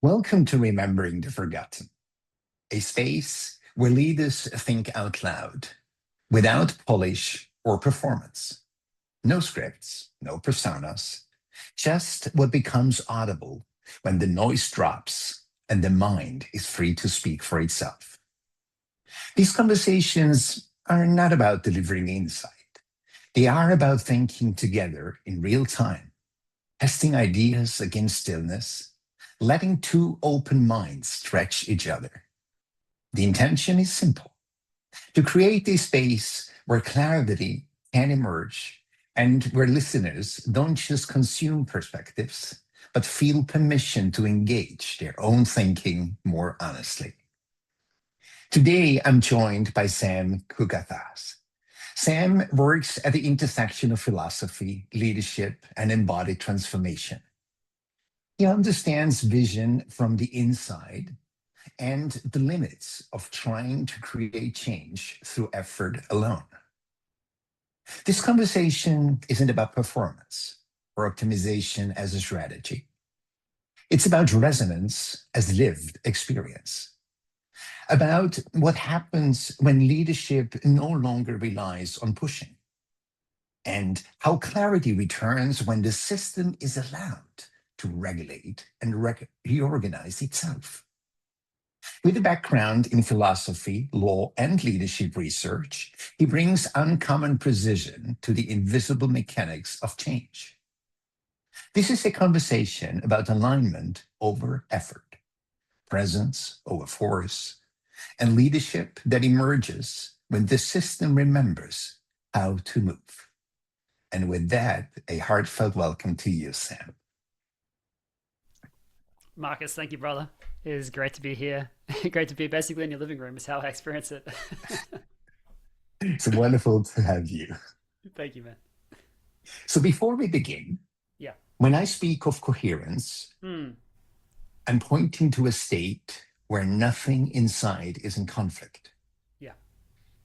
Welcome to Remembering the Forgotten, a space where leaders think out loud without polish or performance. No scripts, no personas, just what becomes audible when the noise drops and the mind is free to speak for itself. These conversations are not about delivering insight, they are about thinking together in real time, testing ideas against stillness, letting two open minds stretch each other. The intention is simple: to create a space where clarity can emerge and where listeners don't just consume perspectives, but feel permission to engage their own thinking more honestly. Today, I'm joined by Sam Kukathas. Sam works at the intersection of philosophy, leadership, and embodied transformation. He understands vision from the inside and the limits of trying to create change through effort alone. This conversation isn't about performance or optimization as a strategy. It's about resonance as lived experience, about what happens when leadership no longer relies on pushing, and how clarity returns when the system is allowed to regulate and reorganize itself. With a background in philosophy, law, and leadership research, he brings uncommon precision to the invisible mechanics of change. This is a conversation about alignment over effort, presence over force, and leadership that emerges when the system remembers how to move. And with that, a heartfelt welcome to you, Sam. Marcus, thank you, brother. It is great to be here. Great to be basically in your living room, is how I experience it. It's wonderful to have you. Thank you, man. So, before we begin, Yeah. when I speak of coherence, Mm, I'm pointing to a state where nothing inside is in conflict. yeah.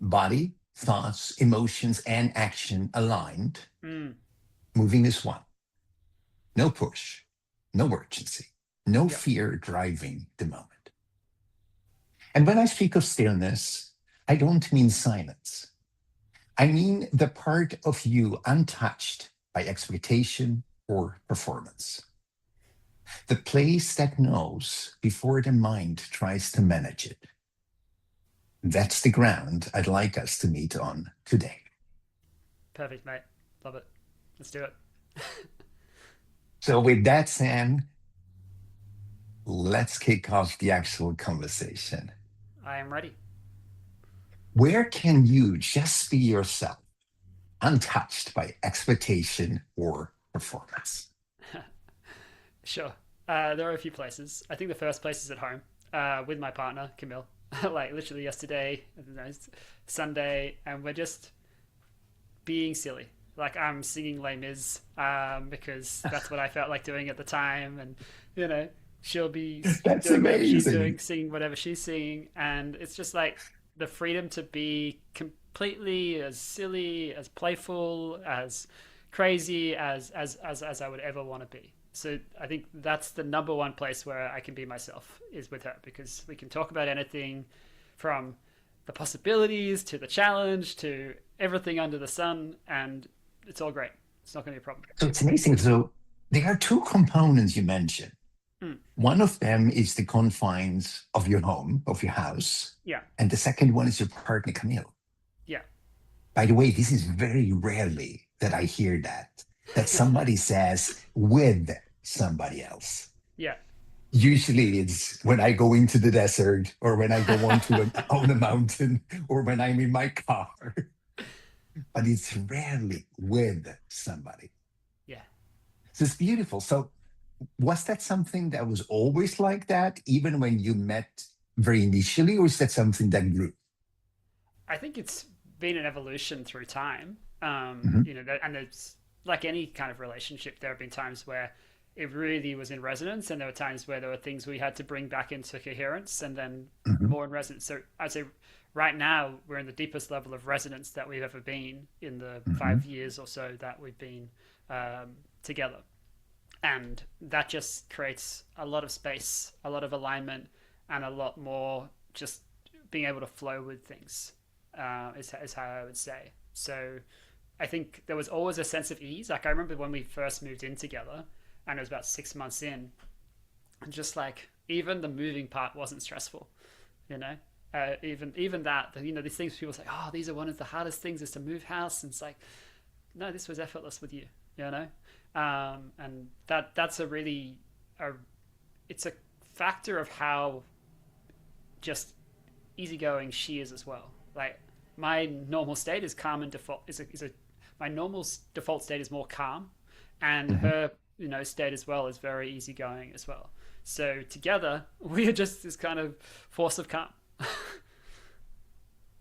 Body, thoughts, emotions, and action aligned, Mm, moving as one. No push, no urgency, no yeah. fear driving the moment. And when I speak of stillness, I don't mean silence. I mean the part of you untouched by expectation or performance. The place that knows before the mind tries to manage it. That's the ground I'd like us to meet on today. Perfect, mate. Love it. Let's do it. So, with that, Sam, let's kick off the actual conversation. I am ready. Where can you just be yourself, untouched by expectation or performance? Sure. There are a few places. I think the first place is at home with my partner, Camille. Like literally yesterday, I don't know, it's Sunday, and we're just being silly. Like I'm singing Les Mis because that's what I felt like doing at the time, and you know she'll be That's doing whatever she's doing, amazing. singing whatever she's singing, and it's just like the freedom to be completely as silly, as playful, as crazy as I would ever want to be. So I think that's the number one place where I can be myself is with her because we can talk about anything from the possibilities to the challenge to everything under the sun, and it's all great. It's not going to be a problem. So, it's amazing. So, there are two components you mentioned. Mm, One of them is the confines of your home, of your house. yeah, And the second one is your partner, Camille. yeah, By the way, this is very rarely that I hear that somebody says with somebody else. yeah, Usually it's when I go into the desert or when I go on a mountain or when I'm in my car, but it's rarely with somebody. yeah. So it's beautiful. So was that something that was always like that, even when you met very initially, or is that something that grew? I think it's been an evolution through time. Mhm, And it's like any kind of relationship. There have been times where it really was in resonance, and there were times where there were things we had to bring back into coherence, and then mhm, more in resonance. So I'd say right now we're in the deepest level of resonance that we've ever been in the mhm, 5 years or so that we've been together. and that just creates a lot of space, a lot of alignment, and a lot more just being able to flow with things. Is how I would say. So I think there was always a sense of ease. Like I remember when we first moved in together, and it was about 6 months in, and just like even the moving part wasn't stressful, you know. Even that, you know, these things people say, oh, these are one of the hardest things is to move house, and it's like, no, this was effortless with you, you know. And that's a really it's a factor of how just easygoing she is as well. Like my normal state is calm and default is a my normal default state is more calm, and Mhm. her, you know, state as well is very easygoing as well. So together we are just this kind of force of calm.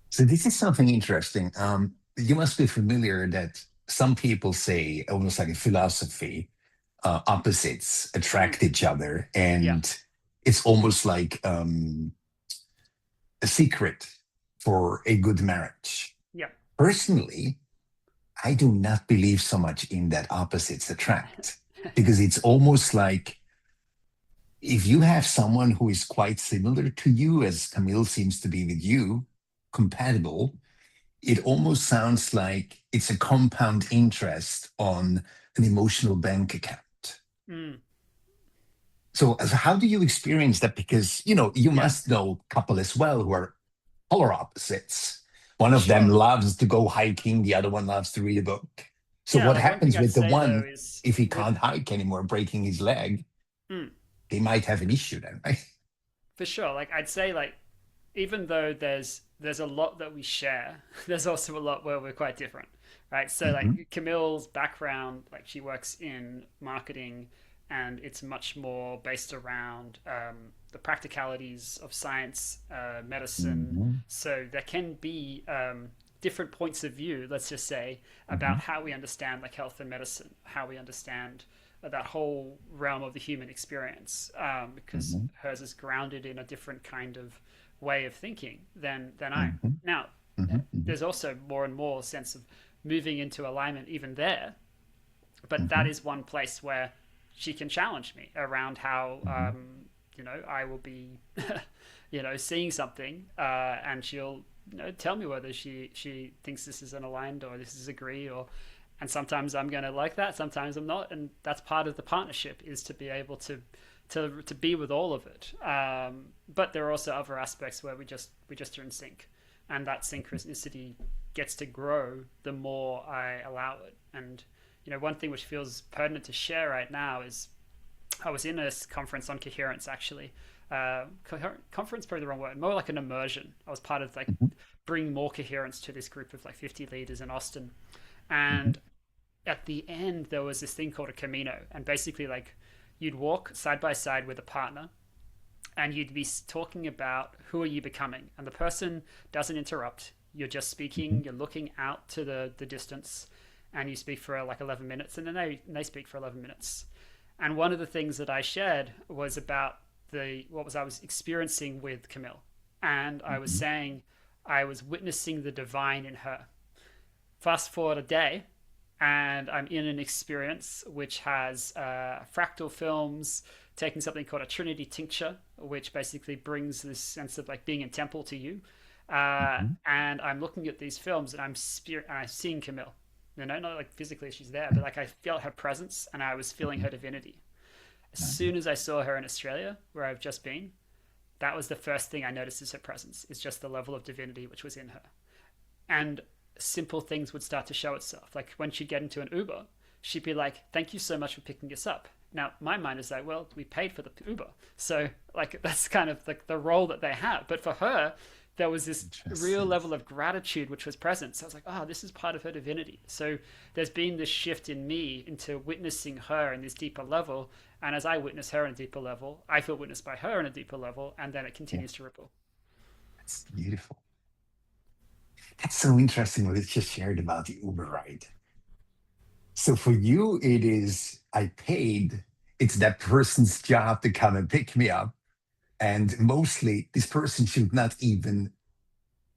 So this is something interesting. You must be familiar that some people say, almost like a philosophy, opposites Mm, attract each other, yeah, and it's almost like a secret for a good marriage. yeah, Personally, I do not believe so much in that opposites attract, because it's almost like if you have someone who is quite similar to you, as Camille seems to be with you, compatible, it almost sounds like it's a compound interest on an emotional bank account. mm, So, how do you experience that? Because, you yeah, must know a couple as well who are polar opposites. One for of them sure. loves to go hiking, the other one loves to read a book. So, Yeah, what like one thing happens I'd with the say though one is if he with can't hike anymore, breaking his leg? mm, They might have an issue then, right? for sure. Like I'd say like even though there's a lot that we share, there's also a lot where we're quite different, right? So Hmm. like Camille's background, like she works in marketing, and it's much more based around the practicalities of science, medicine. Hmm. So there can be different points of view, let's just say, about Hmm. how we understand like health and medicine, how we understand that whole realm of the human experience, because Hmm. hers is grounded in a different kind of way of thinking than I am. Hmm. Now, Hmm. Hmm. there's also more and more sense of moving into alignment even there, but that Hmm. is one place where she can challenge me around how Hmm. I will be seeing something, and she'll tell me whether she thinks this is an aligned or this is agree, or and sometimes I'm going to like that, sometimes I'm not, and that's part of the partnership is to be able to be with all of it. But there are also other aspects where we just are in sync, and that synchronicity gets to grow the more I allow it. And one thing which feels pertinent to share right now is I was in a conference on coherence actually. Conference probably the wrong word, more like an immersion. I was part of like Hmm. bringing more coherence to this group of like 50 leaders in Austin, Hmm. and at the end there was this thing called a Camino, and basically like you'd walk side by side with a partner, and you'd be talking about who are you becoming, and the person doesn't interrupt. You're just Hmm. speaking, you're looking out to the distance, and you speak for like 11 minutes, and then they speak for 11 minutes. And one of the things that I shared was about the what was I was experiencing with Camille, and I was Hmm. saying I was witnessing the divine in her. Fast forward a day, and I'm in an experience which has fractal films taking something called a Trinity tincture, which basically brings this sense of like being in temple to you. Hmm. And I'm looking at these films, and I'm seeing Camille. Not like physically she's there, but like I felt her presence, and I was feeling her divinity. As soon as I saw her in Australia, where I've just been, that was the first thing I noticed is her presence. Is just the level of divinity which was in her, and simple things would start to show itself. Like when she'd get into an Uber, she'd be like, "Thank you so much for picking us up." Now, my mind is like, "Well, we paid for the Uber," so like that's kind of like the role that they have. But for her, there was this real Interesting. level of gratitude which was present. So I was like, "Oh, this is part of her divinity." So there's been this shift in me into witnessing her in this deeper level, and as I witness her on a deeper level, I feel witnessed by her on a deeper level, and then it Yeah, continues to ripple. that's beautiful. That's so interesting what you just shared about the Uber ride. So for you, it is I paid. It's that person's job to come and pick me up. And mostly, this person should not even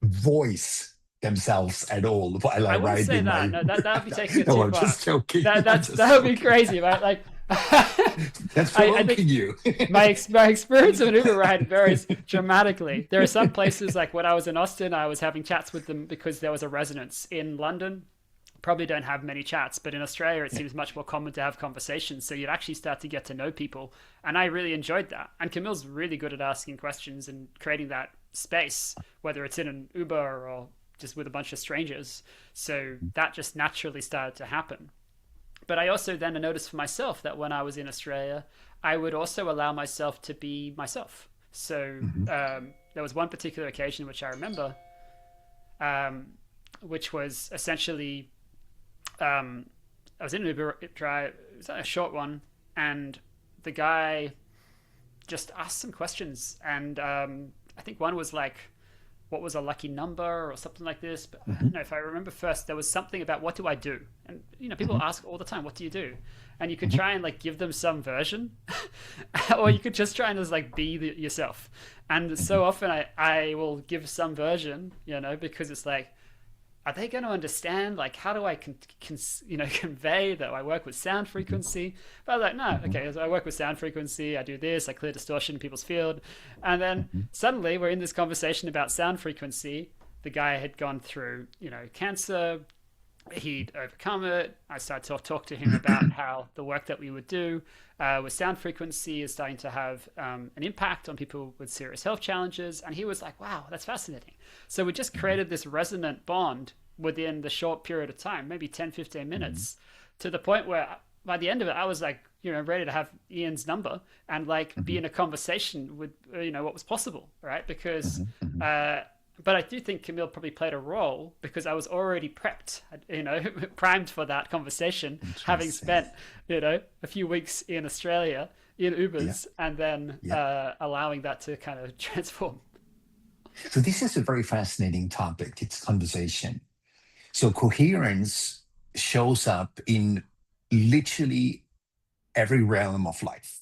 voice themselves at all while I I wouldn't ride say in my that. No, Uber. that would be taking it No, too I'm far. just joking. That I'm that's just that would be joking. crazy, right? Like That's I think provoking you. my experience of an Uber ride varies dramatically. There are some places like when I was in Austin, I was having chats with them because there was a resonance. In London, probably don't have many chats, but in Australia, it seems much more common to have conversations. So you'd actually start to get to know people, and I really enjoyed that. And Camille's really good at asking questions and creating that space, whether it's in an Uber or just with a bunch of strangers. So that just naturally started to happen. But I also then noticed for myself that when I was in Australia, I would also allow myself to be myself. So Mhm. there was one particular occasion which I remember, um, which was essentially I was in an Uber drive. It was a short one, and the guy just asked some questions, and I think one was like, "What was a lucky number?" or something like this. But I don't Mhm. know if I remember first. There was something about what do I do, and people Mhm. ask all the time, "What do you do?" And you could Mhm. try and like give them some version, or you could just try and just like be yourself. And Mhm. so often I will give some version, because it's like are they going to understand like how do I convey that I work with sound Mhm. frequency? But I was like, no, Mhm. okay, so I work with sound frequency, I do this, I clear distortion in people's field. And then Mhm. suddenly we're in this conversation about sound frequency. The guy had gone through cancer, he'd overcome it. I started to talk to him about how the work that we would do with sound frequency is starting to have an impact on people with serious health challenges. And he was like, wow, that's fascinating. So we just Mhm. created this resonant bond within the short period of time, maybe 10, 15 Mhm. minutes, to the point where by the end of it, I was like, ready to have Ian's number and like be Mhm. in a conversation with, what was possible, right? Because Mhm. Mhm. uh, but I do think Camille probably played a role because I was already prepped, primed for that conversation, having Interesting. spent, a few weeks in Australia in Yeah. Ubers and then Yeah. allowing that to kind of transform. So this is a very fascinating topic. It's conversation. So coherence shows up in literally every realm of life,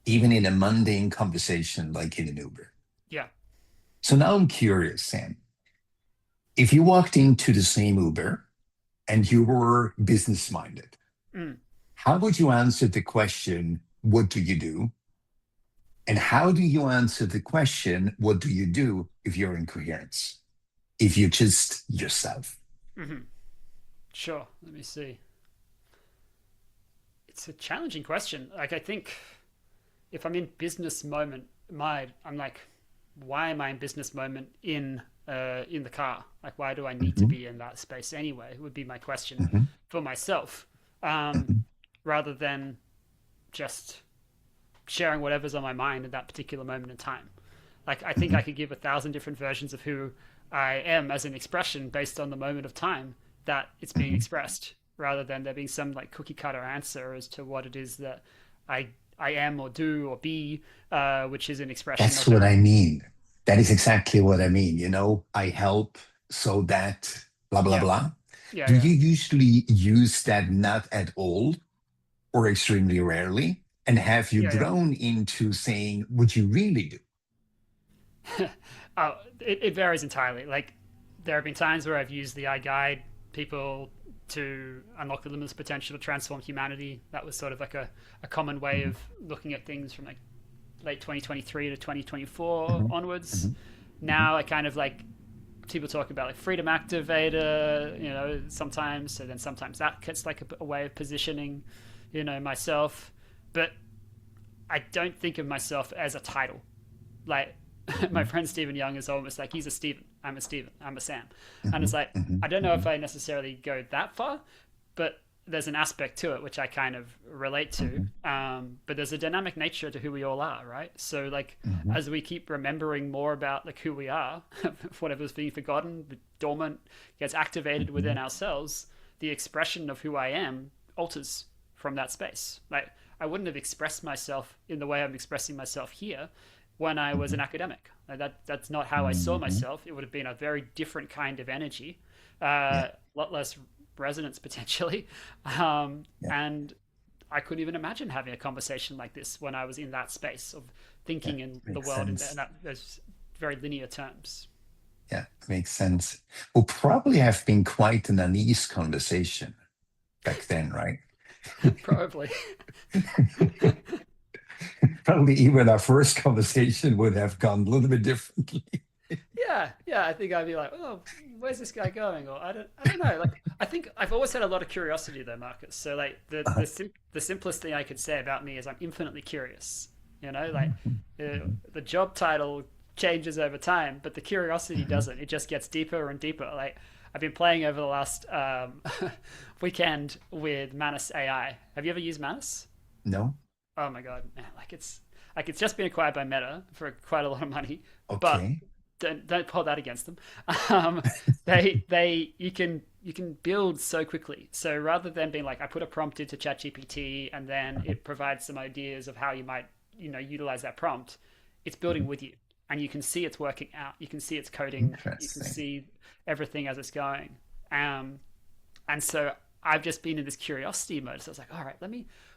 even in a mundane conversation like in an Uber. Yeah. So now I'm curious, Sam. If you walked into the same Uber and you were business minded, Mm. how would you answer the question, what do you do? And how do you answer the question, what do you do if you're in coherence? If you're just yourself? Hmm. Sure. Let me see. It's a challenging question. Like, I think if I'm in business moment, I'm like, why am I in business moment in the car? Like, why do I need to Mhm. be in that space anyway? Would be my question Mhm. for myself, um, Mhm. rather than just sharing whatever's on my mind at that particular moment in time. Like, I think I Mhm. could give 1,000 different versions of who I am as an expression based on the moment of time that it's being Mhm. expressed, rather than there being some like cookie cutter answer as to what it is that I I am or do or be, which is an expression That's of what I everything. mean. That is exactly what I mean. I help so that blah, blah, Yeah, blah. yeah, Do yeah, you usually use that not at all or extremely rarely? And have you yeah, grown into saying, would you really do? yeah. Oh, it varies entirely. Like there have been times where I've used the I guide people to unlock the limitless potential to transform humanity. That was sort of like a common way Mhm. of looking at things from like late 2023 to 2024 Mhm. onwards. Mhm. Mhm. Now I kind of like people talk about like freedom activator, sometimes. So then sometimes that gets like a way of positioning, myself. But I don't think of myself as a title. Like my Mhm. friend Stephen Young is almost like he's a Stephen, I'm a Stephen, I'm a Sam, and it's Mhm. like Mhm. I don't know if Mhm. I necessarily go that far, but there's an aspect to it which I kind of relate to. Mhm. But there's a dynamic nature to who we all are, right? So like Mhm. as we keep remembering more about like who we are, whatever's being forgotten, dormant, gets activated within Mhm. ourselves, the expression of who I am alters from that space. Like I wouldn't have expressed myself in the way I'm expressing myself here when I was an Mhm. academic. Like that's not how I saw Mhm. myself. It would have been a very different kind of energy, Yeah. a lot less resonance potentially, Yeah. and I couldn't even imagine having a conversation like this when I was in that space of Yeah. thinking in the Makes world in sense. that those very linear terms. Yeah. Makes sense. Will probably have been quite an unease conversation back then, right? Probably. Probably even our first conversation would have gone a little bit differently. Yeah, yeah. I think I'd be like, oh, where's this guy going? Or I don't know. Like, I think I've always had a lot of curiosity though, Marcus. So like the simplest thing I could say about me is I'm infinitely curious. You know, like the job title changes over time, but the curiosity Mhm. doesn't. It just gets deeper and deeper. Like I've been playing over the last weekend with Manus AI. Have you ever used Manus? No? Oh my god, man, like it's just been acquired by Meta for quite a lot of money, but Okay. don't hold that against them. Um, they you can build so quickly. So rather than being like I put a prompt into ChatGPT and then Uh-huh. it provides some ideas of how you might utilize that prompt, it's building Mhm. with you, and you can see it's working out. You can see it's coding. You can Interesting. see everything as it's going. Um, and so I've just been in this curiosity mode. So I was like, all right,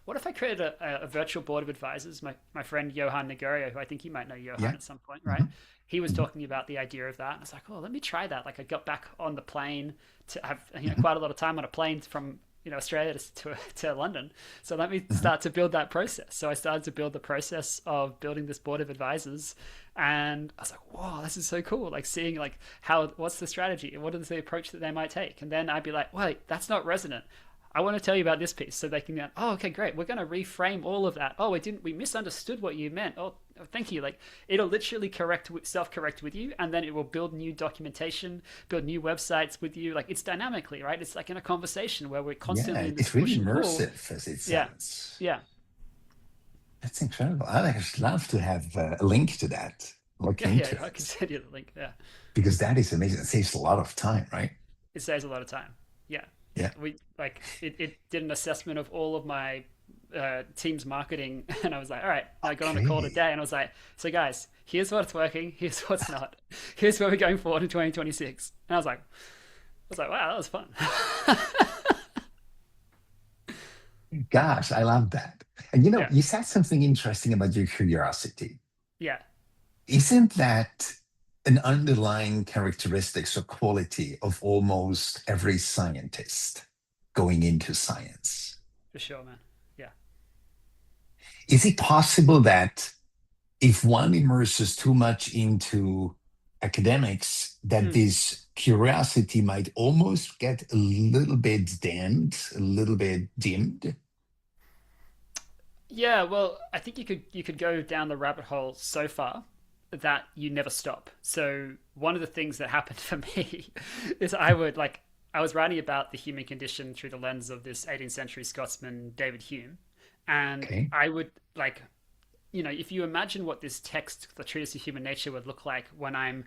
what if I created a virtual board of advisors? My friend Johan Negorio, who I think you might know Johan Yeah. at some point, right? Mhm. He was Mhm. talking about the idea of that. And I was like, oh, let me try that. Like I got back on the plane to have, Mhm. quite a lot of time on a plane from, Australia to London. So let me Mhm. start to build that process. So I started to build the process of building this board of advisors. And I was like, whoa, this is so cool. Like seeing like what's the strategy? What is the approach that they might take? And then I'd be like, wait, that's not resonant. I want to tell you about this piece, so they can go, oh, okay, great. We're going to reframe all of that. Oh, we misunderstood what you meant. Oh, thank you. Like it'll literally self-correct with you, and then it will build new documentation, build new websites with you. Like it's dynamically, right? It's like in a conversation where we're constantly Yeah, in this it's really push and pull. immersive as it Yeah, sounds. yeah, That's incredible. I'd just love to have a link to that, look yeah, yeah. into I can it, send you the link. Yeah, because that is amazing. It saves a lot of time, right? it saves a lot of time. Yeah, yeah. Yeah. We like it did an assessment of all of my team's marketing, and I was like, all right, I got on a call Okay. today, and I was like, so guys, here's what's working, here's what's not, here's where we're going forward in 2026. And I was like, wow, that was fun. Gosh, I love that. And Yeah, you said something interesting about your curiosity. yeah, Isn't that an underlying characteristics or quality of almost every scientist going into science? for sure, man. Yeah. Is it possible that if one immerses too much into academics, that Mm. this curiosity might almost get a little bit damned, a little bit dimmed? Yeah, well, I think you could go down the rabbit hole so far that you never stop. So one of the things that happened for me is I was writing about the human condition through the lens of this 18th century Scotsman David Hume, and Okay. I would like if you imagine what this text, the Treatise of Human Nature, would look like when I'm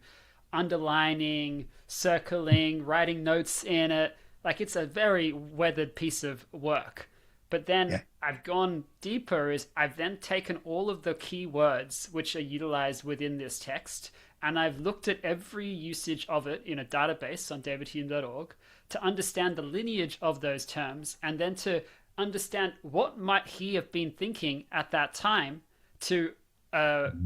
underlining, circling, writing notes in it, like it's a very weathered piece of work. But then Yeah. I've gone deeper, is I've then taken all of the key words which are utilized within this text, and I've looked at every usage of it in a database on davidhume.org to understand the lineage of those terms, and then to understand what might he have been thinking at that time to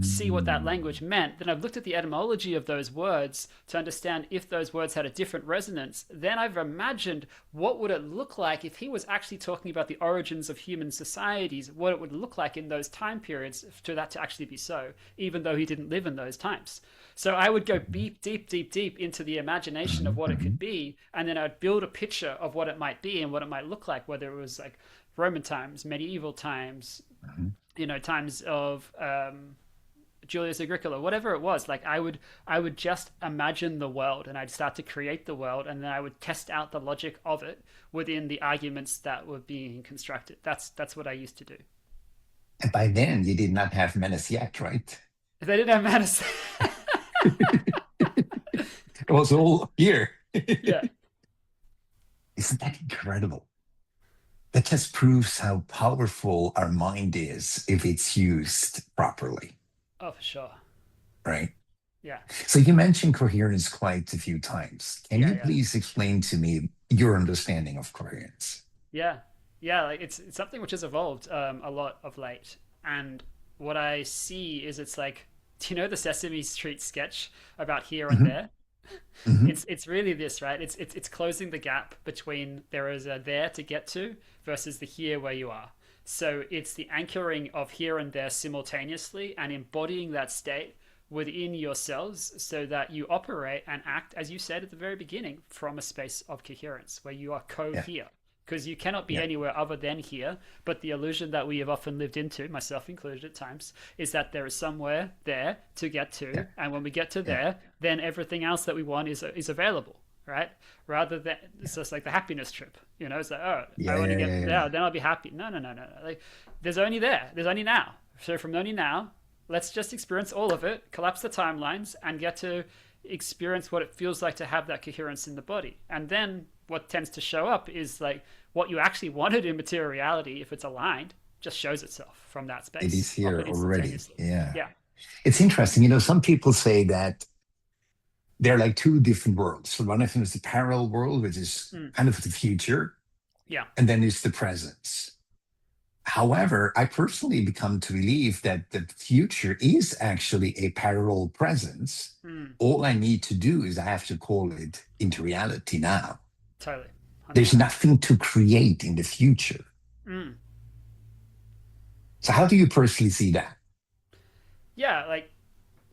see what that Mm. language meant. Then I've looked at the etymology of those words to understand if those words had a different resonance. Then I've imagined what would it look like if he was actually talking about the origins of human societies, what it would look like in those time periods for that to actually be so, even though he didn't live in those times. So I would go deep, deep, deep, deep into the imagination of Mhm, what it could mhm, be, and then I'd build a picture of what it might be and what it might look like, whether it was like Roman times, medieval times, mhm. times of Julius Agricola, whatever it was. Like I would just imagine the world, and I'd start to create the world, and then I would test out the logic of it within the arguments that were being constructed. That's what I used to do. And by then, you did not have menace yet, right? If they didn't have Madison, It was all here. yeah. Isn't that incredible? That just proves how powerful our mind is if it's used properly, Oh, for sure. right? Yeah, So you mentioned coherence quite a few times. Can yeah, you yeah, please explain to me your understanding of coherence? yeah, yeah. Like it's something which has evolved a lot of late, and what I see is it's like, do you know the Sesame Street sketch about here and Mhm. there? Hmm. It's really this, right? It's closing the gap between there is a there to get to versus the here where you are. So it's the anchoring of here and there simultaneously and embodying that state within yourselves so that you operate and act, as you said at the very beginning, from a space of coherence where you are Yeah, co-here. Because you cannot be yeah, anywhere other than here. But the illusion that we have often lived into, myself included at times, is that there is somewhere there to get yeah, to. And when we get to yeah, there, then everything else that we want is available, right? Rather than it's just like the happiness trip, It's like, oh, I yeah, want to yeah, get yeah, yeah. there, then I'll be happy. No, no, no, no, no. Like, there's only there. There's only now. So from only now, let's just experience all of it, collapse the timelines, and get to experience what it feels like to have that coherence in the body. And then what tends to show up is like what you actually wanted in material reality, if it's aligned, just shows itself from that It is space, here often already. instantaneously. Yeah. Yeah. It's interesting. Some people say that they're like two different worlds. So one of them is the parallel world, which is Mm. kind of the future, Yeah. and then is the presence. However, I personally become to believe that the future is actually a parallel presence. Mm. All I need to do is I have to call it into reality now. Totally. There's 100%. nothing to create in the future. Mm. So, how do you personally see that? Yeah. Like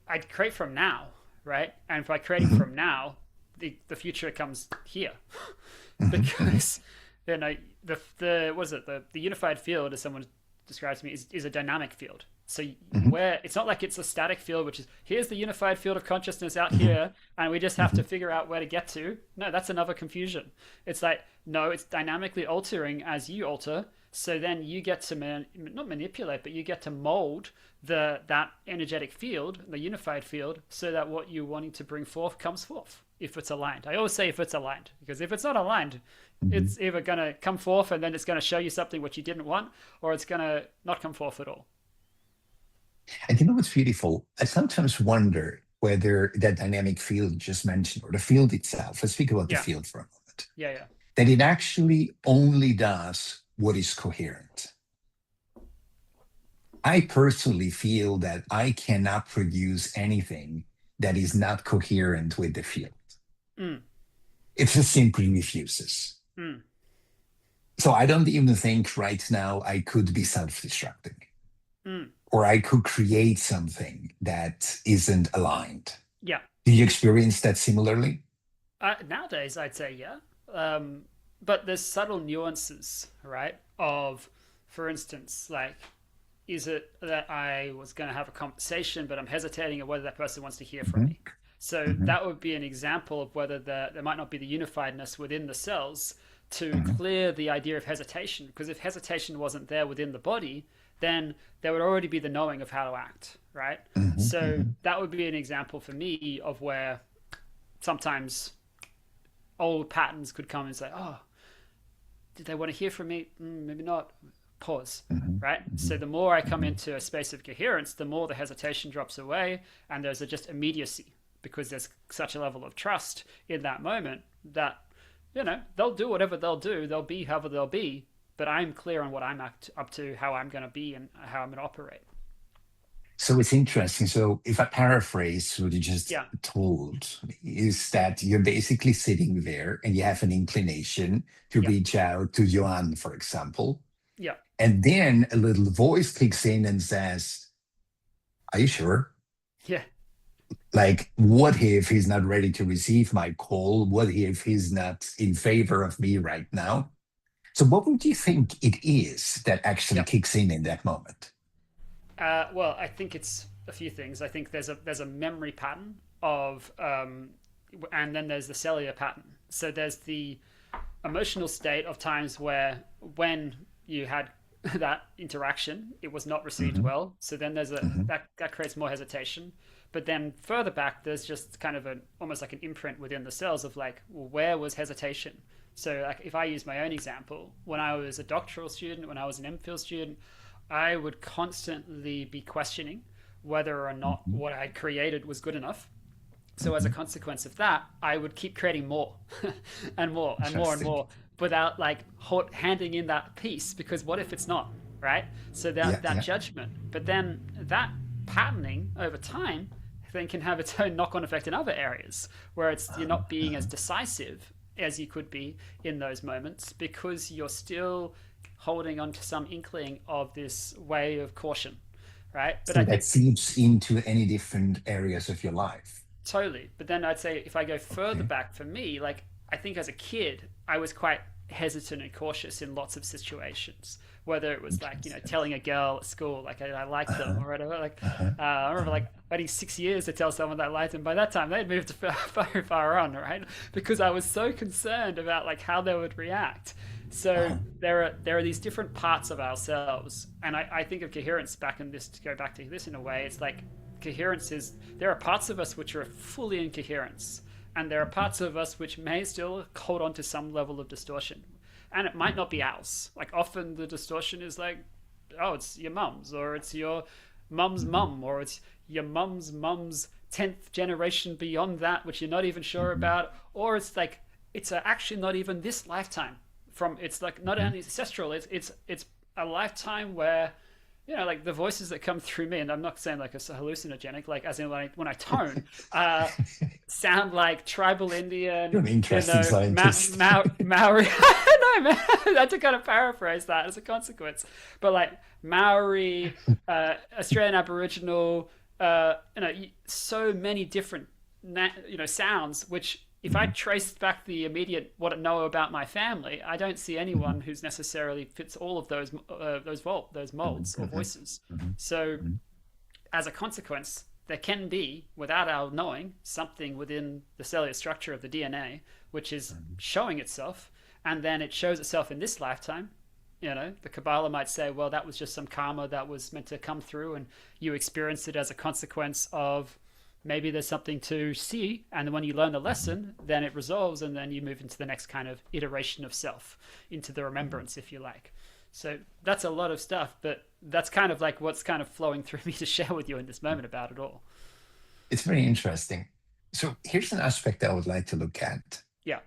I'd create from now, right? And by creating Hmm. from now, the future comes here. Hmm. Hmm. Because the was it the unified field, as someone describes to me, is a dynamic field. So Hmm. where it's not like it's a static field, which is here's the unified field of consciousness out Hmm. here, and we just have to Hmm. figure out where to get to. No, that's another confusion. It's like no, it's dynamically altering as you alter. So then you get to not manipulate, but you get to mold that energetic field, the unified field, so that what you're wanting to bring forth comes forth if it's aligned. I always say if it's aligned, because if it's not aligned, Hmm. it's either going to come forth and then it's going to show you something which you didn't want, or it's going to not come forth at all. And you know what's beautiful? I sometimes wonder whether that dynamic field you just mentioned, or the field itself, let's speak about the Yeah, field for a moment, yeah, yeah, that it actually only does what is coherent. I personally feel that I cannot produce anything that is not coherent with the field. mm, It just simply refuses. mm, So I don't even think right now I could be self destructing, mm. or I could create something that isn't aligned. Yeah. Do you experience that similarly? Nowadays, I'd say yeah, um, but there's subtle nuances, right? Of, for instance, like is it that I was going to have a conversation, but I'm hesitating on whether that person wants to hear from Mhm, me? So mhm, that would be an example of whether there might not be the unifiedness within the cells to mhm, clear the idea of hesitation. Because if hesitation wasn't there within the body, then there would already be the knowing of how to act, right? mhm, So mhm. that would be an example for me of where sometimes old patterns could come and say, oh, did they want to hear from me? Maybe not. Pause, Mhm, right? So mhm, the more I come mhm. into a space of coherence, the more the hesitation drops away, and there's a just immediacy because there's such a level of trust in that moment that they'll do whatever they'll do, they'll be however they'll be, but I'm clear on what I'm up to, how I'm going to be, and how I'm going to operate. So it's interesting. So if I paraphrase what you just Yeah, told, is that you're basically sitting there and you have an inclination to yeah, reach out to Johan, for example. yeah, And then a little voice kicks in and says, are you sure? yeah, Like, what if he's not ready to receive my call? What if he's not in favor of me right now? So, what would you think it is that actually yeah. kicks in that moment? Well, I think it's a few things. I think there's a memory pattern of, and then there's the cellular pattern. So there's the emotional state of times where when you had that interaction, it was not received Hmm. well. So then there's a Hmm. that creates more hesitation. But then further back, there's just kind of an almost like an imprint within the cells of like, well, where was hesitation? So like if I use my own example, when I was a doctoral student, when I was an MPhil student, I would constantly be questioning whether or not Hmm. what I created was good enough. So as a Hmm. consequence of that, I would keep creating more and more and more and Interesting. more without like handing in that piece because what if it's not, right? So Yeah, that yeah. judgment. But then that patterning over time then can have its own knock-on effect in other areas where it's you're not being as uh, decisive as you could be in those moments because you're still holding on to some inkling of this way of caution, right? But I so that think seeps into any different areas of your life. totally. But then I'd say if I go further Okay. back for me, like I think as a kid, I was quite hesitant and cautious in lots of situations. Whether it was like, Interesting. telling a girl at school, like I like them Uh-huh. or whatever. Like, Uh-huh. I remember Uh-huh. like waiting 6 years to tell someone that I liked them. By that time, they'd moved very far on, right? Because I was so concerned about like how they would react. So Uh-huh. there are these different parts of ourselves, and I think of coherence back in this to go back to this in a way. It's like coherence is there are parts of us which are fully in coherence, and there are parts of us which may still hold on to some level of distortion, and it might not be ours. Like often the distortion is like, oh, it's your mum's, or it's your mum's Mhm. mum, or it's your mum's 10th generation beyond that, which you're not even sure Mhm. about, or it's like it's actually not even this lifetime. From it's like not Mhm. only ancestral, it's a lifetime where like the voices that come through me, and I'm not saying like it's hallucinogenic, like as in like when I tone, uh, sound like tribal You're Indian, an interesting scientist. Maori. I know, man. I had to kind of paraphrase that as a consequence. But like Maori, Australian Aboriginal, so many different, sounds. Which, if I Mhm. trace back the immediate what I know about my family, I don't see Mhm. anyone who's necessarily fits all of those Mhm. molds or Mhm. voices. Mhm. So Mhm. as a consequence, there can be, without our knowing, something within the cellular structure of the DNA which is Mhm. showing itself, and then it shows itself in this lifetime. The Kabbalah might say, well, that was just some karma that was meant to come through, and you experienced it as a consequence of maybe there's something to see, and when you learn the Mhm. lesson, then it resolves, and then you move into the next kind of iteration of self, into the Mhm. remembrance, if you like. So that's a lot of stuff, but that's kind of like what's kind of flowing through me to share with you in this moment about it all. It's very interesting. So here's an aspect I would like to look at. Yeah,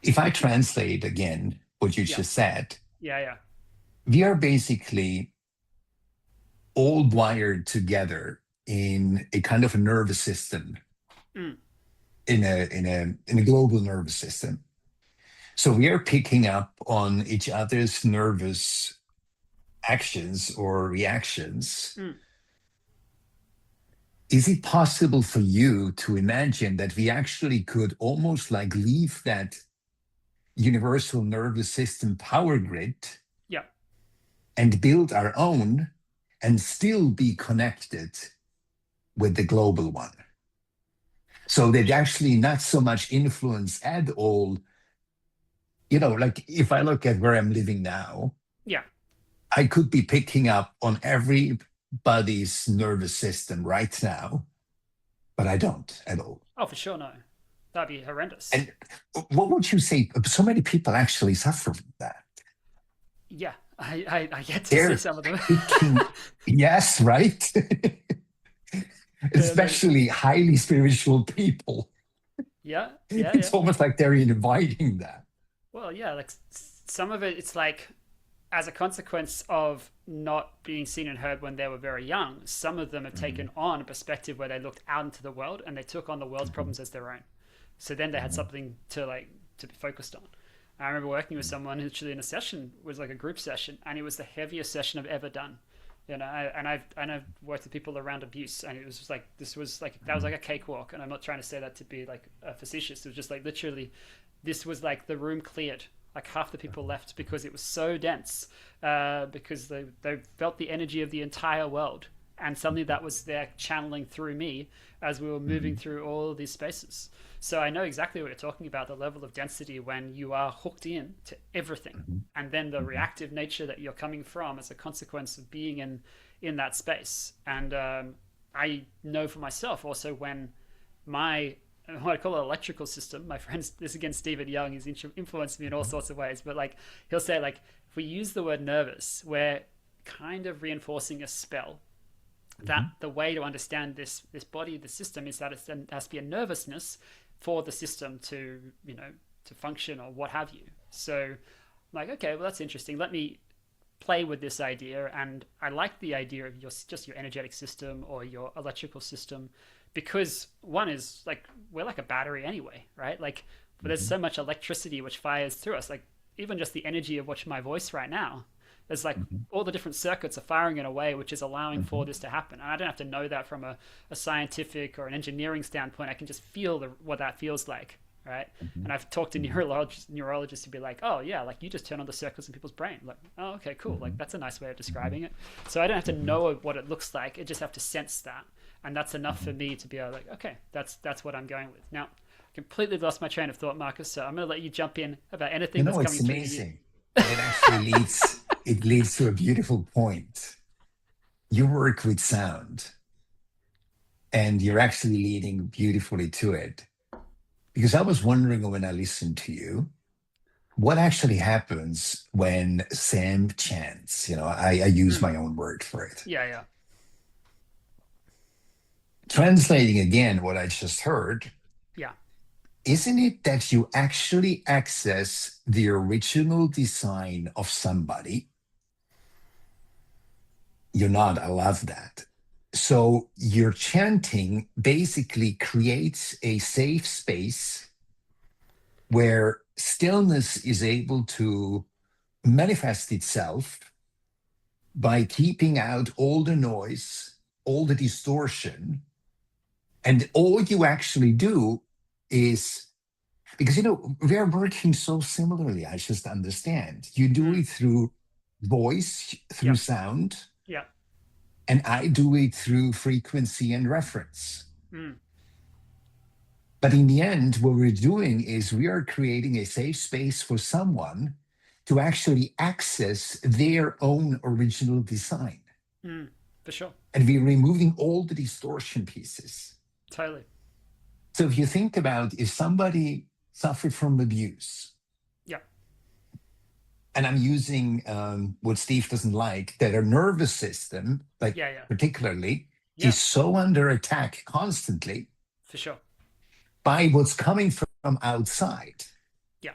If I translate again what you yeah, just said, yeah, yeah. we are basically all wired together in a kind of a nervous system, Mm, in a global nervous system. So we are picking up on each other's nervous actions or reactions. mm. Is it possible for you to imagine that we actually could almost like leave that universal nervous system power grid Yeah, and build our own and still be connected with the global one? So that actually not so much influence at all. Like if I look at where I'm living now, yeah. I could be picking up on everybody's nervous system right now, but I don't at all. Oh, for sure, no. That'd be horrendous. And what would you say? So many people actually suffer from that. Yeah, I get to see They're some of them. picking, yes, right? Yeah, Especially highly spiritual people. yeah, yeah, yeah. It's almost like they're inviting that. Well, yeah, like some of it, it's like as a consequence of not being seen and heard when they were very young, some of them have Mhm. taken on a perspective where they looked out into the world and they took on the world's Mhm. problems as their own. So then they had Mhm. something to be focused on. I remember working with someone who actually in a session was like a group session, and it was the heaviest session I've ever done. And I've worked with people around abuse, and it was just like this was like that was Mhm. like a cakewalk. And I'm not trying to say that to be like facetious. It was just like literally, this was like the room cleared. Like half the people left because it was so dense, because they felt the energy of the entire world, and suddenly that was there channeling through me as we were moving Mhm. through all of these spaces. So I know exactly what you're talking about, the level of density when you are hooked in to everything, Mhm. and then the Mhm. reactive nature that you're coming from as a consequence of being in that space. And I know for myself also when my what I call an electrical system. My friend, this again, Stephen Young, he's influenced me in all sorts of ways. But like he'll say, like if we use the word nervous, we're kind of reinforcing a spell that Mhm. the way to understand this body, the system, is that it has to be a nervousness for the system to function or what have you. So I'm like, okay, well that's interesting. Let me play with this idea, and I like the idea of your energetic system or your electrical system, because one is like we're like a battery anyway, right? Like, but there's Mhm. so much electricity which fires through us. Like even just the energy of which my voice right now, there's like Mhm. all the different circuits are firing in a way which is allowing for Mhm. this to happen. And I don't have to know that from a scientific or an engineering standpoint. I can just feel what that feels like, right? Mhm. And I've talked to Mhm. neurologists to be like, oh yeah, like you just turn on the circuits in people's brain. Like, oh okay, cool. Like Mhm. that's a nice way of Mhm. describing it. So I don't have to Mhm. know what it looks like. I just have to sense that, and that's enough for Mhm. me to be able like, okay, that's what I'm going with. Now, completely lost my train of thought, Marcus. So I'm going to let you jump in about anything that's It's coming through to you. amazing. And it actually leads to a beautiful point. You work with sound, and you're actually leading beautifully to it. Because I was wondering when I listened to you, what actually happens when Sam chants? I use Mm. my own word for it. Yeah, yeah, Translating again what I just heard, yeah. isn't it that you actually access the original design of somebody? You're not, I love that. So your chanting basically creates a safe space where stillness is able to manifest itself by keeping out all the noise, all the distortion. And all you actually do is because, we are working so similarly. I just understand. You do Mm. it through voice, through Yep. sound, Yep. and I do it through frequency and reference. Mm. But in the end, what we're doing is we are creating a safe space for someone to actually access their own original design. Mm. For sure. And we're removing all the distortion pieces. Totally. So if you think about if somebody suffered from abuse, Yep. and I'm using what Steve doesn't like, that our nervous system, like Yeah, yeah. particularly, Yeah. is so under attack constantly For sure. by what's coming from outside Yeah.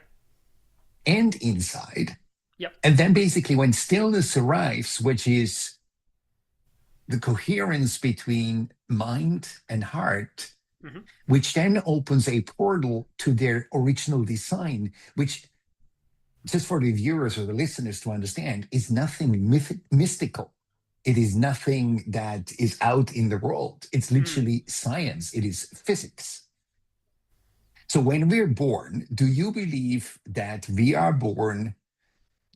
and inside. Yep. And then basically, when stillness arrives, which is the coherence between mind and heart, Mm-hmm. which then opens a portal to their original design, which, just for the viewers or the listeners to understand, is nothing mystical. It is nothing that is out in the world. It's Mm. literally science, it is physics. So when we're born, do you believe that we are born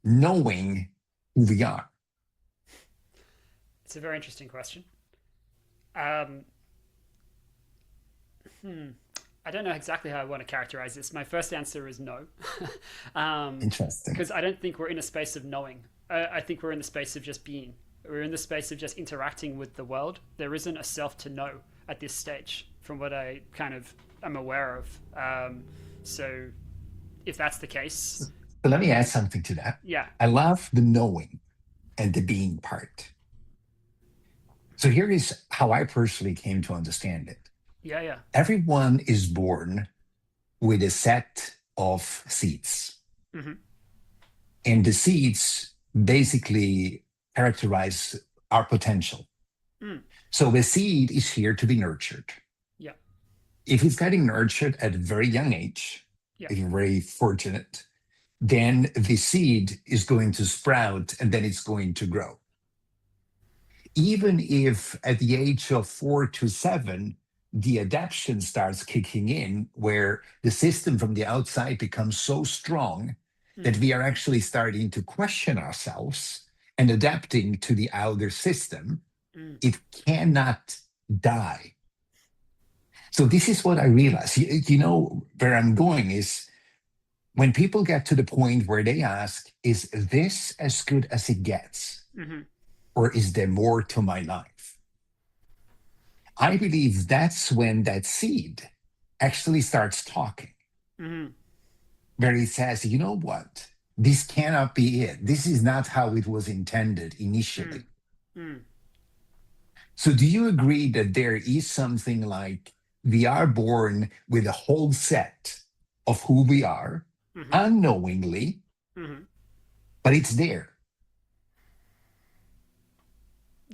knowing who we are? It's a very interesting question. Um, hmm. I don't know exactly how I want to characterize this. My first answer is no, Interesting. because I don't think we're in a space of knowing. I think we're in the space of just being. We're in the space of just interacting with the world. There isn't a self to know at this stage, from what I kind of am aware of. So, if that's the case, So let me add something to that. yeah, I love the knowing and the being part. So here is how I personally came to understand it. yeah, yeah, Everyone is born with a set of seeds, hmm, and the seeds basically characterize our potential. mm, So the seed is here to be nurtured. yeah, If it's getting nurtured at a very young age, yeah, if you're very fortunate, then the seed is going to sprout and then it's going to grow. Even if at the age of 4 to 7, the adaptation starts kicking in, where the system from the outside becomes so strong that mm, we are actually starting to question ourselves and adapting to the outer system, mm, it cannot die. So, this is what I realize. Where I'm going is when people get to the point where they ask, is this as good as it gets? hmm, Or is there more to my life? I believe that's when that seed actually starts talking, hmm, where it says, you know what? This cannot be it. This is not how it was intended mm, initially. mm, So, do you agree that there is something like we are born with a whole set of who we are hmm, unknowingly, hmm. but it's there?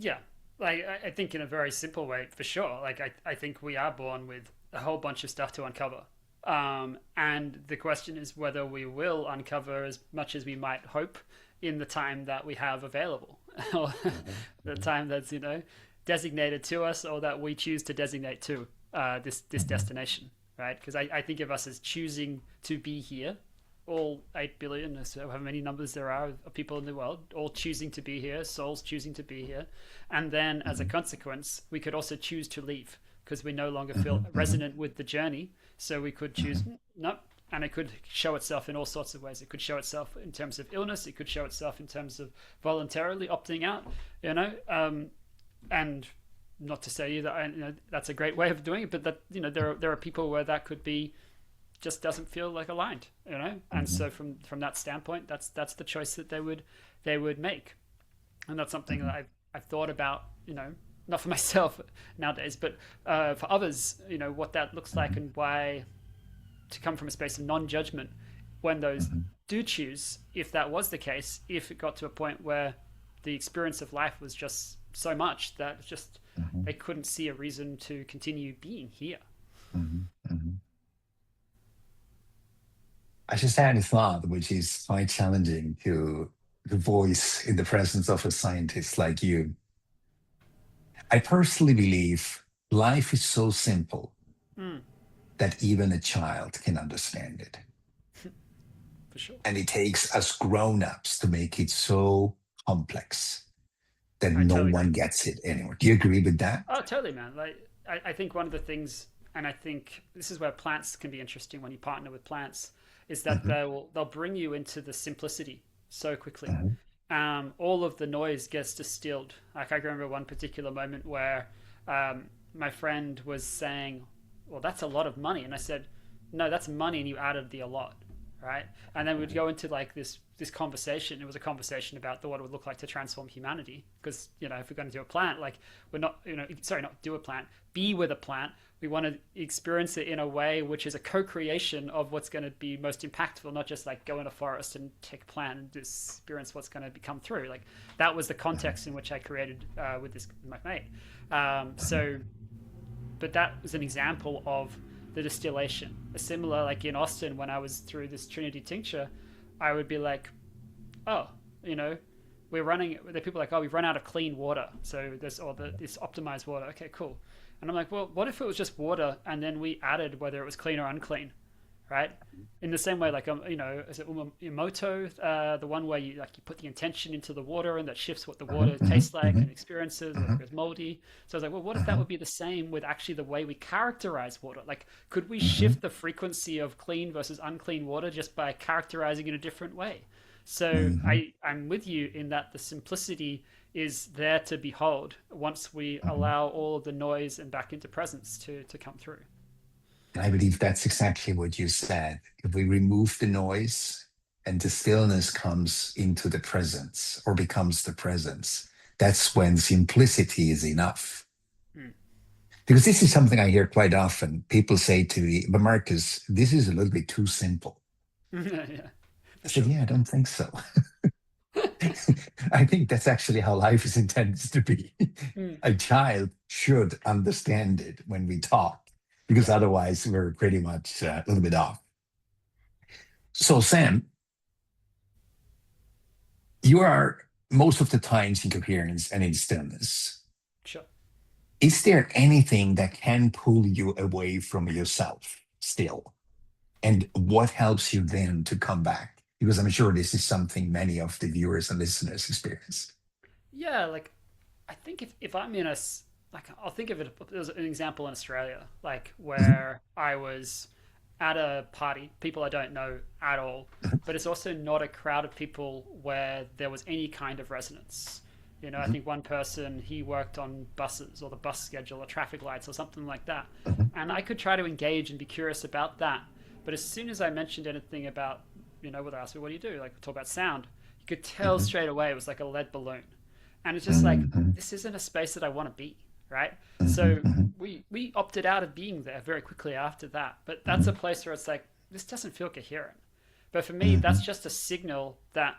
Yeah, like I think in a very simple way, for sure. Like I think we are born with a whole bunch of stuff to uncover. And the question is whether we will uncover as much as we might hope in the time that we have available, or the time that's, designated to us, or that we choose to designate to this destination, right? Because I think of us as choosing to be here, all 8 billion, or so, however many numbers there are of people in the world, all choosing to be here, souls choosing to be here. And then as a consequence, we could also choose to leave because we no longer feel resonant with the journey. So we could choose, nope. And it could show itself in all sorts of ways. It could show itself in terms of illness. It could show itself in terms of voluntarily opting out, and not to say that that's a great way of doing it, but that there are people where that could be just doesn't feel like aligned, and so from that standpoint, that's the choice that they would make. And that's something that I've thought about, not for myself nowadays, but for others, what that looks like, and why to come from a space of non-judgment when those do choose, if that was the case, if it got to a point where the experience of life was just so much that just they couldn't see a reason to continue being here. I just had a thought, which is quite challenging to voice in the presence of a scientist like you. I personally believe life is so simple Mm, that even a child can understand it. for sure. And it takes us grown-ups to make it so complex that I no totally agree. one gets it anymore. Do you agree with that? Oh, totally, man. Like, I think one of the things, and I think this is where plants can be interesting when you partner with plants, is that Mhm, they'll bring you into the simplicity so quickly. mhm, All of the noise gets distilled. Like I remember one particular moment where my friend was saying, "Well, that's a lot of money," and I said, "No, that's money, and you added the a lot." Right, and then we'd go into like this conversation. It was a conversation about what it would look like to transform humanity, because if we're going to do a plant, like we're not, sorry, not do a plant, be with a plant. We want to experience it in a way which is a co-creation of what's going to be most impactful, not just like go in a forest and take a plant and experience what's going to come through. Like that was the context in which I created with this with my mate. So but that was an example of the distillation. A similar, like in Austin, when I was through this Trinity tincture, I would be like, oh, you know, we're running. The people are like, oh, we've run out of clean water, so this optimized water. Okay, cool. And I'm like, well, what if it was just water, and then we added whether it was clean or unclean, right? In the same way, like is it Umoto, the one where you put the intention into the water and that shifts what the mhm, water mhm, tastes like and mhm, experiences, or if it mhm, goes moldy. So I was like, well, what if that mhm, would be the same with actually the way we characterize water? Like, could we mhm, shift the frequency of clean versus unclean water just by characterizing it in a different way? So mhm, I'm with you in that the simplicity is there to behold once we mhm. allow all of the noise and back into presence to come through. And I believe that's exactly what you said. If we remove the noise and the stillness comes into the presence or becomes the presence, that's when simplicity is enough. Mm. Because this is something I hear quite often. People say to me, but Marcus, this is a little bit too simple. Yeah, I for said, sure. yeah, I don't think so. I think that's actually how life is intended to be. Mm. A child should understand it when we talk, because Yeah. otherwise we're pretty much a little bit off. So, Sam, you are most of the times in coherence and in stillness. Sure. Is there anything that can pull you away from yourself still? And what helps you then to come back? Because I'm sure this is something many of the viewers and listeners experience. Yeah, like I think if I'm in like I'll think of it as an example in Australia, like Mhm, where I was at a party, people I don't know at all, but it's also not a crowd of people where there was any kind of resonance. I mhm, think one person, he worked on buses or the bus schedule or traffic lights or something like that. mhm, And I could try to engage and be curious about that. But as soon as I mentioned anything about, whether I asked me, what do you do? Like, talk about sound, you could tell mhm, straight away it was like a lead balloon. And it's just like, mhm, this isn't a space that I want to be, right? mhm, So mhm, we opted out of being there very quickly after that. But that's a mhm, place where it's like, this doesn't feel coherent. But for me, that's mhm, just a signal that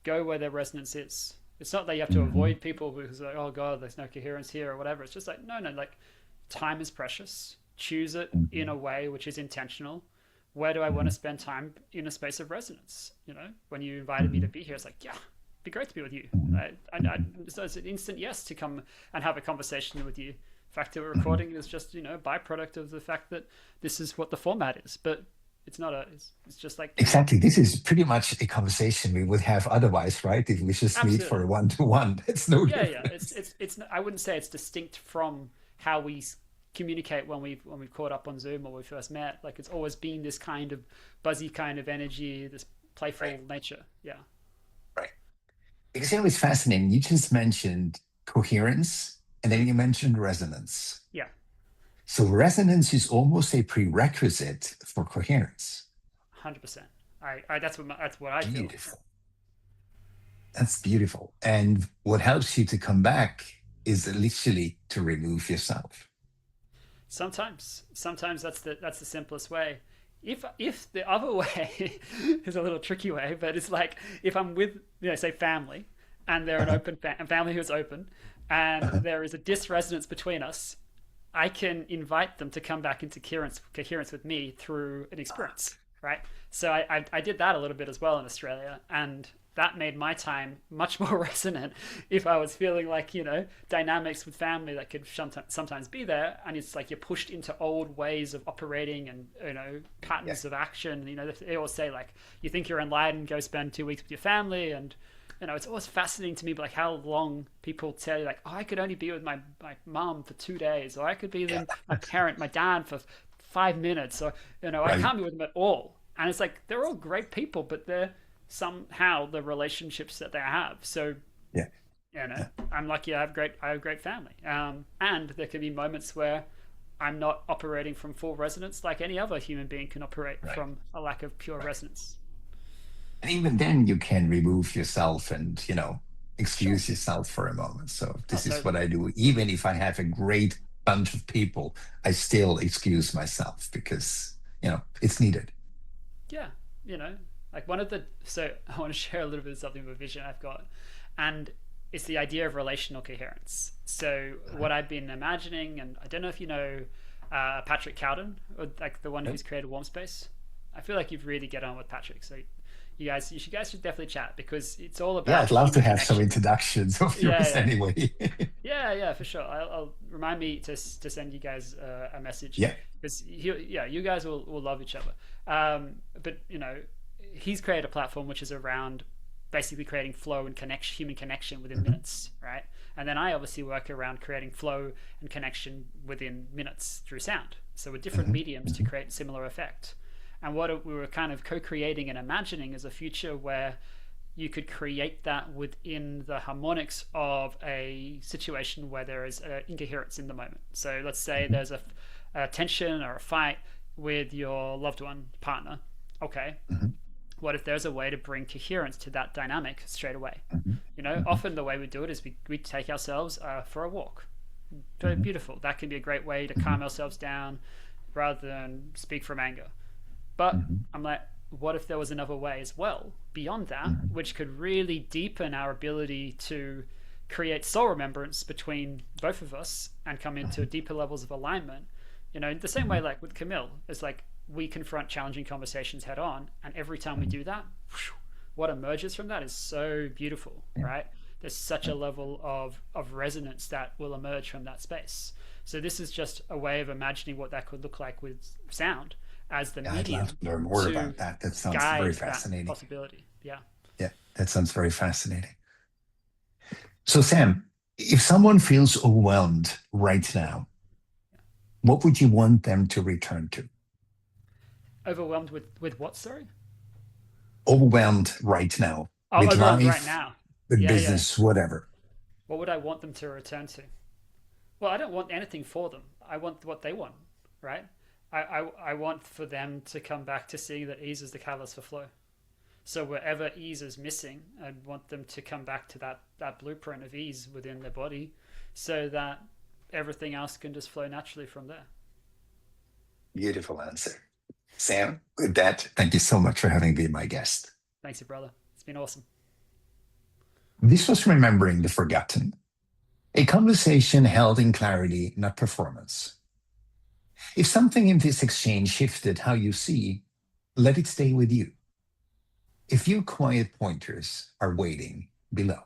go where their resonance is. It's not that you have to Mhm. avoid people because like, oh god, there's no coherence here or whatever. It's just like no, no, like time is precious. Choose it in a Mhm. way which is intentional. Where do I want to Mhm. spend time in a space of resonance? You know, when you invited me to Mhm. be here, it's like, yeah, it'd be great to be with you. Mhm. Mhm. So it's an instant yes to come and have a conversation with you. The fact that we're Mhm. recording is just, you know, byproduct of the fact that this is what the format is. But it's not a, it's just like, you know, Exactly. This is pretty much a conversation we would have otherwise, right? If we just meet for absolutely. a one-to-one. It's no Yeah, yeah. difference. It's. I wouldn't say it's distinct from how we communicate when we've caught up on Zoom or we first met. Like it's always been this kind of buzzy kind of energy, this Right, playful nature. Yeah, right. Because it was fascinating. You just mentioned coherence and then mm. you mentioned resonance. Yeah, So resonance is almost a prerequisite for coherence. 100%. That's what I feel. Beautiful. That's beautiful. And what helps you to come back is literally to remove yourself. Sometimes that's the simplest way. If the other way is a little tricky way, but it's like if I'm with, you know, say family, and they're an Uh-huh, open family who's open, and uh-huh. there is a disresonance between us, I can invite them to come back into coherence with me through an experience, right? So I did that a little bit as well in Australia, and that made my time much more resonant if I was feeling like, you know, dynamics with family that could sometimes be there. And it's like you're pushed into old ways of operating and, you know, Yeah, patterns of action. You know, they always say, like, you think you're enlightened, go spend 2 weeks with your family. And, you know, it's always fascinating to me, like how long people tell you, like, oh, I could only be with my mom for 2 days, or I could be yeah, with my parent, my dad for 5 minutes, or, you know, I right. can't be with them at all. And it's like, they're all great people, but they're somehow the relationships that they have. So, Yeah, you know, yeah, I'm lucky I have great family. And there can be moments where I'm not operating from full resonance like any other human being can operate right, from a lack of pure right. resonance. And even then, you can remove yourself and, Sure. excuse yourself for a moment. So Oh, this is what totally. I do. Even if I have a great bunch of people, I still excuse myself because, it's needed. Yeah, you know, like one of the so I want to share a little bit of something of a vision I've got, and it's the idea of relational coherence. So Uh-huh. what I've been imagining, and I don't know if you know Patrick Cowden, or like the one Yep. who's created Warm Space. I feel like you'd really get on with Patrick. So you guys should definitely chat because it's all Yeah, about I'd love to human have some connection. introductions of Yeah, yours yeah. anyway. Yeah, for sure. I'll remind me to send you guys a message Yeah. because yeah, you guys will love each other. But you know, he's created a platform which is around basically creating flow and connection, human connection within Mhm. minutes, right? And then I obviously work around creating flow and connection within minutes through sound. So with different Mhm. mediums to Mhm. create similar effect. And what we were kind of co-creating and imagining is a future where you could create that within the harmonics of a situation where there is incoherence in the moment. So let's say Mhm. there's a tension or a fight with your loved one partner. Okay, Mhm. what if there's a way to bring coherence to that dynamic straight away? Mhm. You know, Mhm. often the way we do it is we take ourselves for a walk. Mhm. Beautiful. That can be a great way to Mhm. calm ourselves down rather than speak from anger. But Mhm. I'm like, what if there was another way as well beyond that, Mhm. which could really deepen our ability to create soul remembrance between both of us and come into Mhm. deeper levels of alignment? You know, in the same way, Mhm. like with Camille, it's like we confront challenging conversations head on, and every time we Mhm. do that, what emerges from that is so beautiful, Yeah. right? There's such Yeah. a level of resonance that will emerge from that space. So this is just a way of imagining what that could look like with sound as the Yeah, I'd love medium to learn more to about that. That sounds very guide that fascinating. possibility. Yeah. Yeah, that sounds very fascinating. So, Sam, if someone feels overwhelmed right now, what would you want them to return to? Overwhelmed with what? Sorry. Overwhelmed right now Oh, with overwhelmed right life, now. with Yeah, yeah. business, whatever. What would I want them to return to? Well, I don't want anything for them. I want what they want, right? I want for them to come back to seeing that ease is the catalyst for flow. So wherever ease is missing, I want them to come back to that blueprint of ease within their body, so that everything else can just flow naturally from there. Beautiful answer. Sam, with that, thank you so much for having been my guest. Thanks, you brother. It's been awesome. This was remembering the forgotten, a conversation held in clarity, not performance. If something in this exchange shifted how you see, let it stay with you. A few quiet pointers are waiting below.